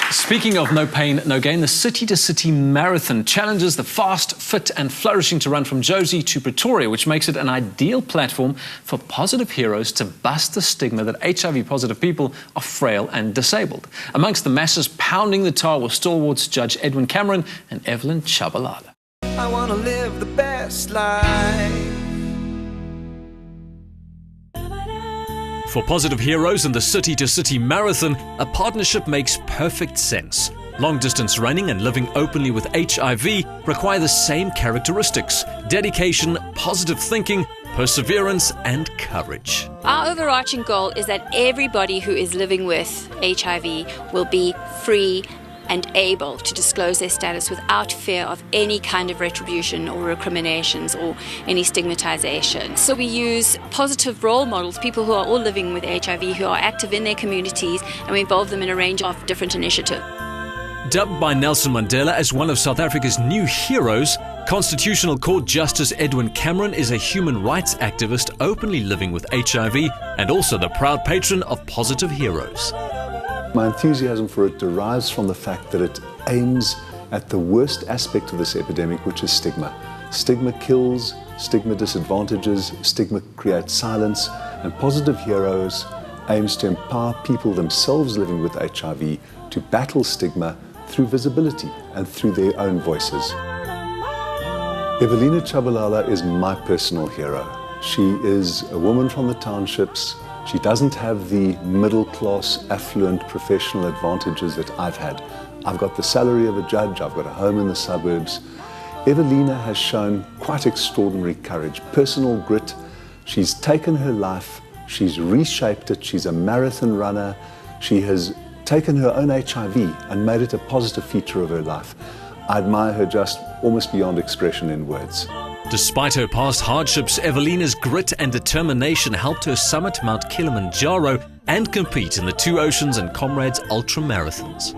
Speaking of no pain, no gain, the City2City Marathon challenges the fast, fit and flourishing to run from Josie to Pretoria, which makes it an ideal platform for positive heroes to bust the stigma that HIV-positive people are frail and disabled. Amongst the masses pounding the tar were stalwarts Judge Edwin Cameron and Evelyn Chabalala. I want to live the best life. For positive heroes in the City2City Marathon, a partnership makes perfect sense. Long-distance running and living openly with HIV require the same characteristics: dedication, positive thinking, perseverance and courage. Our overarching goal is that everybody who is living with HIV will be free and able to disclose their status without fear of any kind of retribution or recriminations or any stigmatization. So we use positive role models, people who are all living with HIV, who are active in their communities, and we involve them in a range of different initiatives. Dubbed by Nelson Mandela as one of South Africa's new heroes, Constitutional Court Justice Edwin Cameron is a human rights activist openly living with HIV and also the proud patron of positive heroes. My enthusiasm for it derives from the fact that it aims at the worst aspect of this epidemic, which is stigma. Stigma kills, stigma disadvantages, stigma creates silence, and Positive Heroes aims to empower people themselves living with HIV to battle stigma through visibility and through their own voices. Evelyn Chabalala is my personal hero. She is a woman from the townships. She doesn't have the middle-class, affluent, professional advantages that I've had. I've got the salary of a judge, I've got a home in the suburbs. Evelina has shown quite extraordinary courage, personal grit. She's taken her life, she's reshaped it, she's a marathon runner. She has taken her own HIV and made it a positive feature of her life. I admire her just almost beyond expression in words. Despite her past hardships, Evelina's grit and determination helped her summit Mount Kilimanjaro and compete in the Two Oceans and Comrades Ultra Marathons.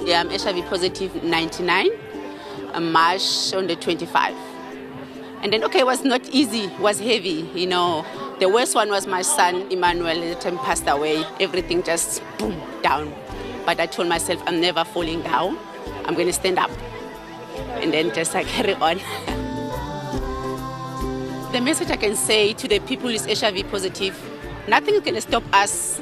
Yeah, I'm HIV positive 99, March on the 25. And then, okay, it was not easy, it was heavy, you know. The worst one was my son, Emmanuel, at the time passed away. Everything just boom, down. But I told myself, I'm never falling down. I'm going to stand up. And then just carry on. The message I can say to the people who is HIV positive, nothing is going to stop us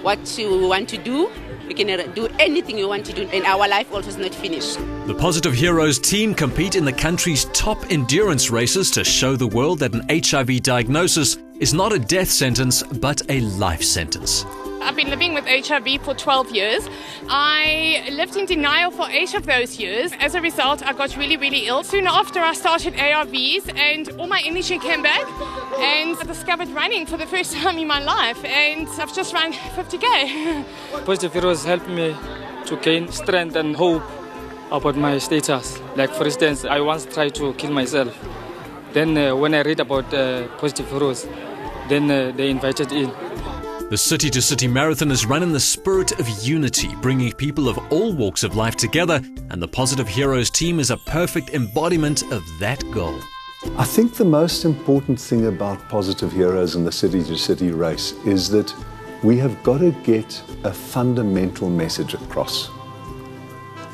what you want to do. We can do anything you want to do, and our life also is not finished. The Positive Heroes team compete in the country's top endurance races to show the world that an HIV diagnosis is not a death sentence, but a life sentence. I've been living with HIV for 12 years. I lived in denial for 8 of those years. As a result, I got really, really ill. Soon after, I started ARVs and all my energy came back. And I discovered running for the first time in my life. And I've just run 50K. Positive Heroes helped me to gain strength and hope about my status. Like, for instance, I once tried to kill myself. Then when I read about Positive Heroes, then they invited in. The City2City Marathon is run in the spirit of unity, bringing people of all walks of life together, and the Positive Heroes team is a perfect embodiment of that goal. I think the most important thing about Positive Heroes in the City2City race is that we have got to get a fundamental message across.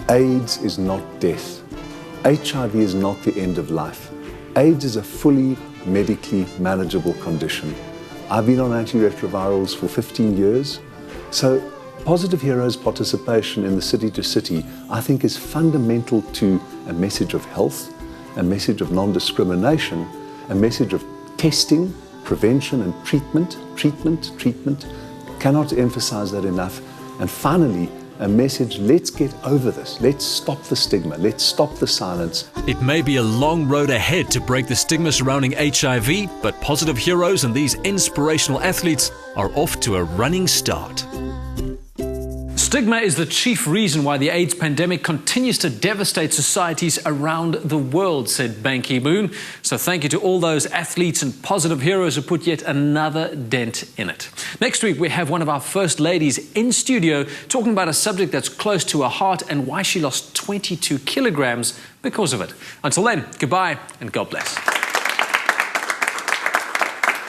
AIDS is not death. HIV is not the end of life. AIDS is a fully medically manageable condition. I've been on antiretrovirals for 15 years. So Positive Heroes participation in the City2City, I think, is fundamental to a message of health, a message of non-discrimination, a message of testing, prevention and treatment. Cannot emphasize that enough. And finally, a message, let's get over this. Let's stop the stigma. Let's stop the silence. It may be a long road ahead to break the stigma surrounding HIV, but Positive Heroes and these inspirational athletes are off to a running start. Stigma is the chief reason why the AIDS pandemic continues to devastate societies around the world, said Ban Ki-moon. So thank you to all those athletes and positive heroes who put yet another dent in it. Next week, we have one of our first ladies in studio talking about a subject that's close to her heart and why she lost 22 kilograms because of it. Until then, goodbye and God bless.